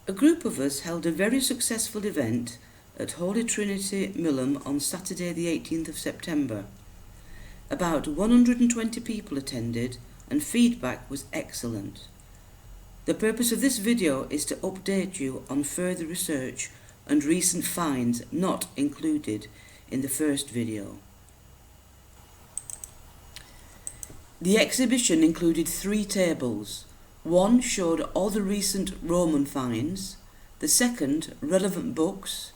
A group of us held a very successful event at Holy Trinity Millom on Saturday the 18th of September. About 120 people attended and feedback was excellent. The purpose of this video is to update you on further research and recent finds not included in the first video. The exhibition included 3 tables. One showed all the recent Roman finds, the second relevant books,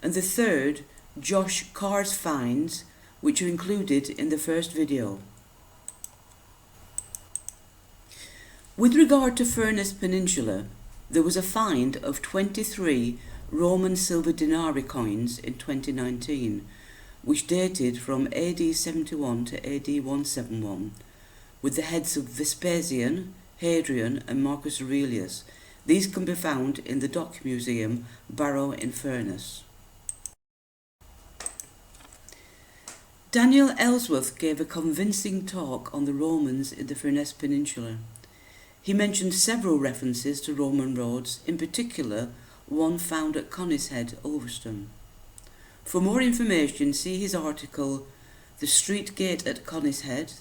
and the third Josh Carr's finds, which are included in the first video. With regard to Furness Peninsula, there was a find of 23 Roman silver denarii coins in 2019, which dated from AD 71 to AD 171, with the heads of Vespasian, Hadrian and Marcus Aurelius. These can be found in the Dock Museum, Barrow in Furness. Daniel Elsworth gave a convincing talk on the Romans in the Furness Peninsula. He mentioned several references to Roman roads, in particular one found at Conishead, Ulverston. For more information, see his article, The Street Gate at Conishead,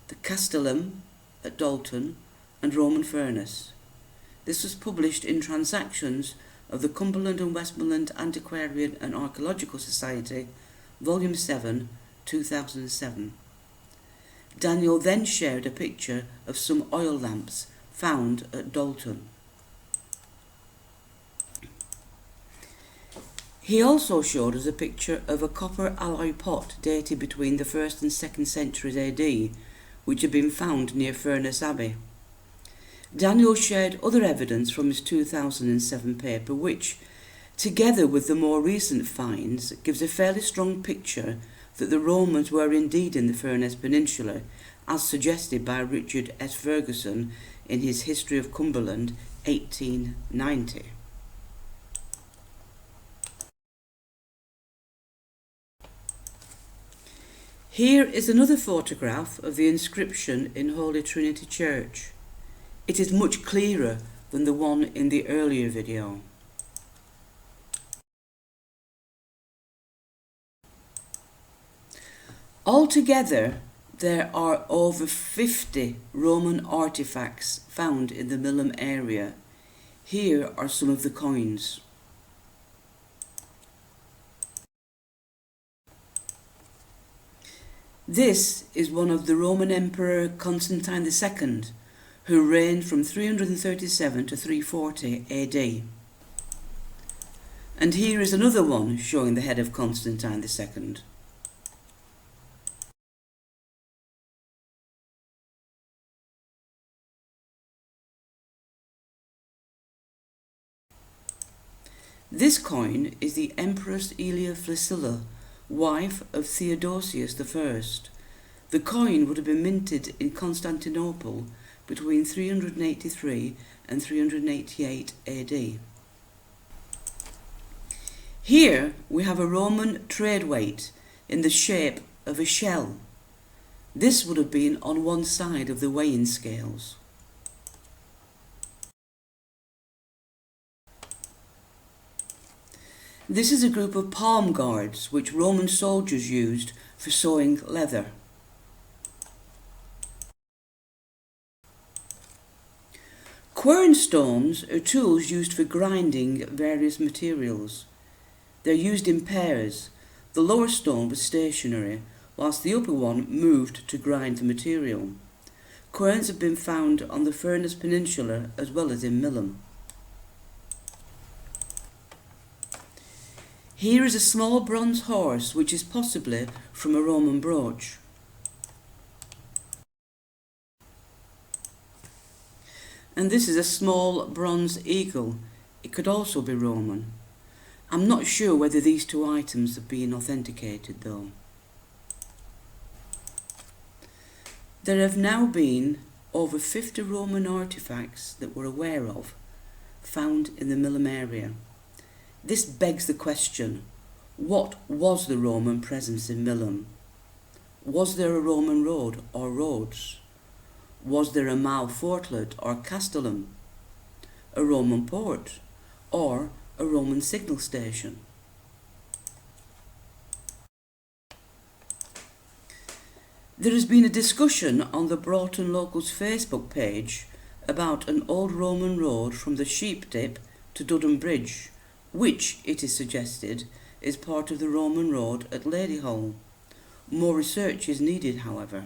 the Castellum at Dalton, and Roman Furness. This was published in Transactions of the Cumberland and Westmoreland Antiquarian and Archaeological Society, Volume 7, 2007. Daniel then shared a picture of some oil lamps found at Dalton. He also showed us a picture of a copper alloy pot dated between the 1st and 2nd centuries AD, which had been found near Furness Abbey. Daniel shared other evidence from his 2007 paper which, together with the more recent finds, gives a fairly strong picture that the Romans were indeed in the Furness Peninsula, as suggested by Richard S. Ferguson in his History of Cumberland, 1890. Here is another photograph of the inscription in Holy Trinity Church. It is much clearer than the one in the earlier video. Altogether, there are over 50 Roman artifacts found in the Millom area. Here are some of the coins. This is one of the Roman Emperor Constantine II, who reigned from 337 to 340 AD. And here is another one showing the head of Constantine II. This coin is the Empress Aelia Flaccilla, wife of Theodosius I. The coin would have been minted in Constantinople between 383 and 388 AD. Here we have a Roman trade weight in the shape of a shell. This would have been on one side of the weighing scales. This is a group of palm guards which Roman soldiers used for sewing leather. Quernstones are tools used for grinding various materials. They're used in pairs. The lower stone was stationary, whilst the upper one moved to grind the material. Querns have been found on the Furness Peninsula as well as in Millom. Here is a small bronze horse which is possibly from a Roman brooch. And this is a small bronze eagle. It could also be Roman. I'm not sure whether these two items have been authenticated though. There have now been over 50 Roman artifacts that we're aware of found in the Millom area. This begs the question, what was the Roman presence in Millom? Was there a Roman road or roads? Was there a Mal Fortlet or Castellum? A Roman port? or a Roman signal station. There has been a discussion on the Broughton Locals Facebook page about an old Roman road from the Sheep Dip to Dudham Bridge, which, it is suggested, is part of the Roman road at Ladyhall. More research is needed, however.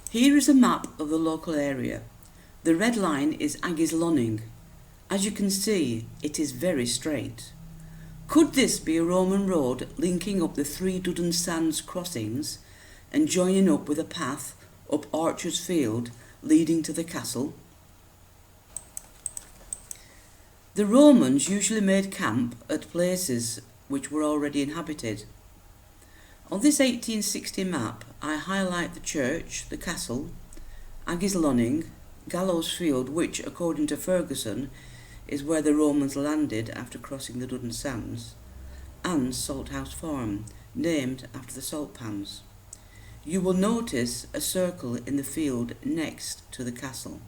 Here is a map of the local area. The red line is Aggies Lonning. As you can see, it is very straight. Could this be a Roman road linking up the three Dudham Sands crossings and joining up with a path up Archer's Field leading to the castle? The Romans usually made camp at places which were already inhabited. On this 1860 map, I highlight the church, the castle, Aggies Lonning, Gallows Field, which, according to Ferguson, is where the Romans landed after crossing the Dudham Sands, and Salthouse Farm, named after the salt pans. You will notice a circle in the field next to the castle.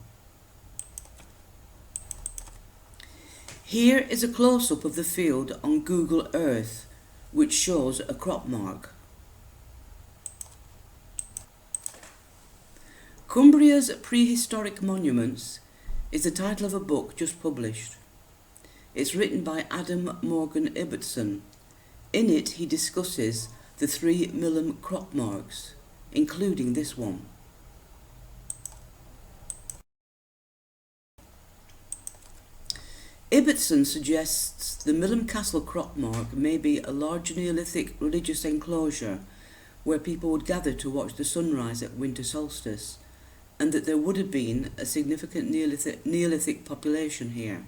Here is a close-up of the field on Google Earth, which shows a crop mark. Cumbria's Prehistoric Monuments is the title of a book just published. It's written by Adam Morgan Ibbotson. In it, he discusses the 3 Millom crop marks, including this one. Ibbotson suggests the Millom Castle crop mark may be a large Neolithic religious enclosure where people would gather to watch the sunrise at winter solstice, and that there would have been a significant Neolithic population here.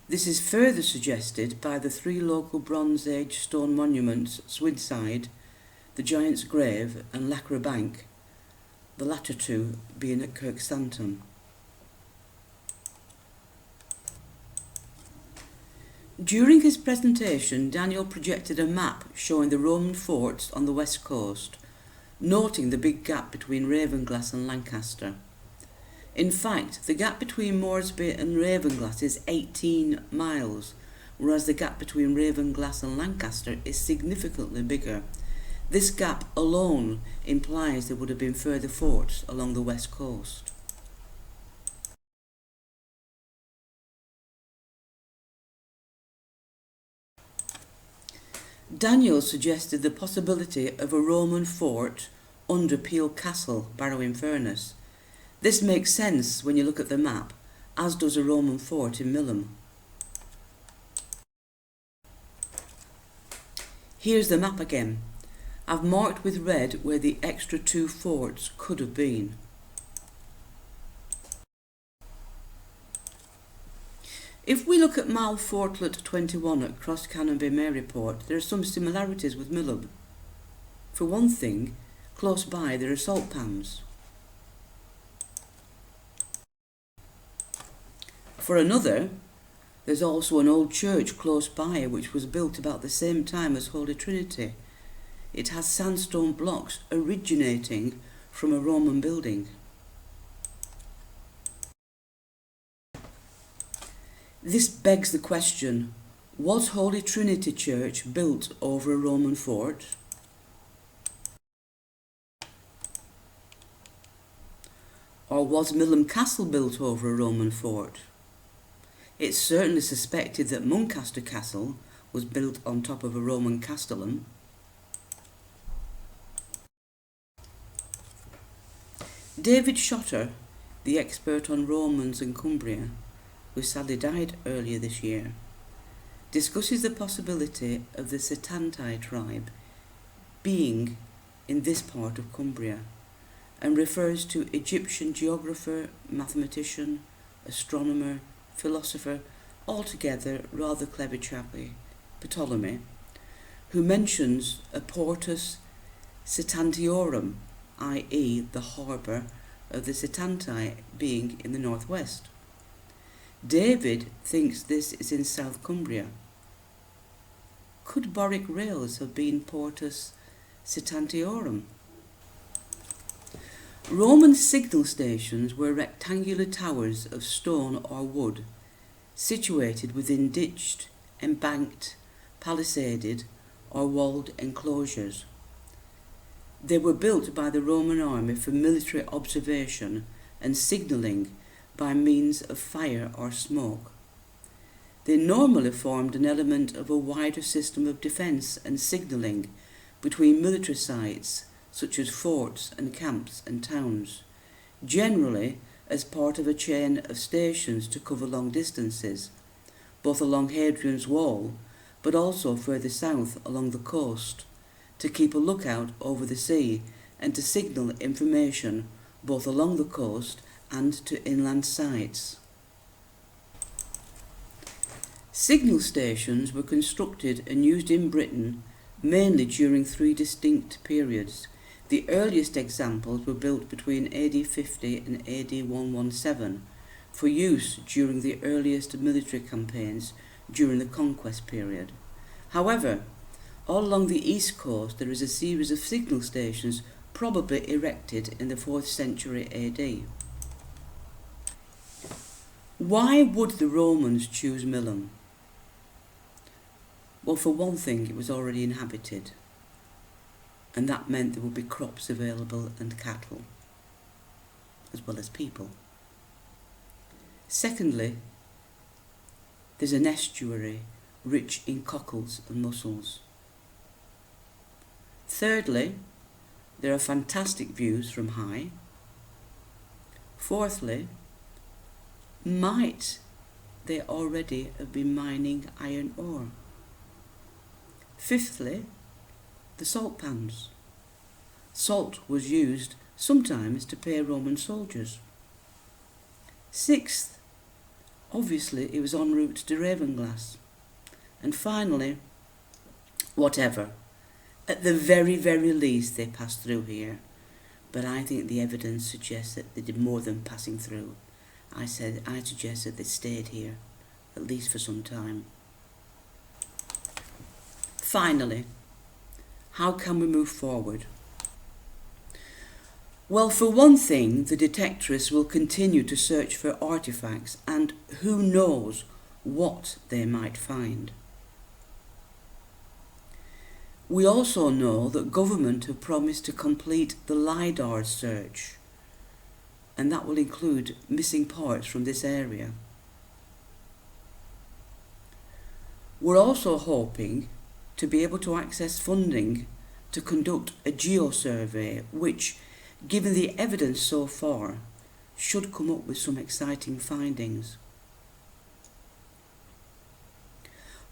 This is further suggested by the 3 local Bronze Age stone monuments, Swidside, the Giant's Grave and Lacra Bank, the latter 2 being at Kirkstanton. During his presentation, Daniel projected a map showing the Roman forts on the west coast, noting the big gap between Ravenglass and Lancaster. In fact, the gap between Moresby and Ravenglass is 18 miles, whereas the gap between Ravenglass and Lancaster is significantly bigger. This gap alone implies there would have been further forts along the west coast. Daniel suggested the possibility of a Roman fort under Peel Castle, Barrow-in-Furness. This makes sense when you look at the map, as does a Roman fort in Millom. Here's the map again. I've marked with red where the extra 2 forts could have been. If we look at Mile Fortlet 21 at Crosscanonby Maryport, there are some similarities with Millom. For one thing, close by there are salt pans. For another, there's also an old church close by which was built about the same time as Holy Trinity. It has sandstone blocks originating from a Roman building. This begs the question, was Holy Trinity Church built over a Roman fort? Or was Millom Castle built over a Roman fort? It's certainly suspected that Muncaster Castle was built on top of a Roman castellum. David Shotter, the expert on Romans and Cumbria, who sadly died earlier this year, discusses the possibility of the Setantii tribe being in this part of Cumbria, and refers to Egyptian geographer, mathematician, astronomer, philosopher, altogether rather clever chappie, Ptolemy, who mentions a Portus Setantiorum, i.e. the harbour of the Setantii being in the northwest. David thinks this is in South Cumbria. Could Borwick Rails have been Portus Setantiorum? Roman signal stations were rectangular towers of stone or wood, situated within ditched, embanked, palisaded or walled enclosures. They were built by the Roman army for military observation and signalling by means of fire or smoke. They normally formed an element of a wider system of defence and signalling between military sites such as forts and camps and towns, generally as part of a chain of stations to cover long distances, both along Hadrian's Wall but also further south along the coast, to keep a lookout over the sea and to signal information both along the coast and to inland sites. Signal stations were constructed and used in Britain mainly during three distinct periods. The earliest examples were built between AD 50 and AD 117 for use during the earliest military campaigns during the conquest period. However, all along the east coast there is a series of signal stations probably erected in the 4th century AD. Why would the Romans choose Millom? Well, for one thing, it was already inhabited, and that meant there would be crops available and cattle, as well as people. Secondly, there's an estuary rich in cockles and mussels. Thirdly, there are fantastic views from high. Fourthly, might they already have been mining iron ore? Fifthly, the salt pans. Salt was used sometimes to pay Roman soldiers. Sixth, obviously it was en route to Ravenglass. And finally, whatever. At the very, very least they passed through here, but I think the evidence suggests that they did more than passing through. I suggest that they stayed here, at least for some time. Finally, how can we move forward? Well, for one thing, the detectorists will continue to search for artefacts, and who knows what they might find. We also know that government have promised to complete the LiDAR search, and that will include missing parts from this area. We're also hoping to be able to access funding to conduct a geo-survey, which, given the evidence so far, should come up with some exciting findings.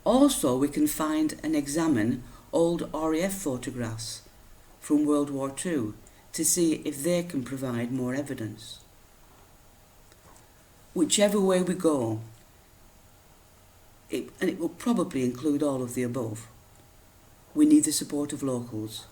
Also, we can find and examine old RAF photographs from World War II to see if they can provide more evidence. Whichever way we go, and it will probably include all of the above, we need the support of locals.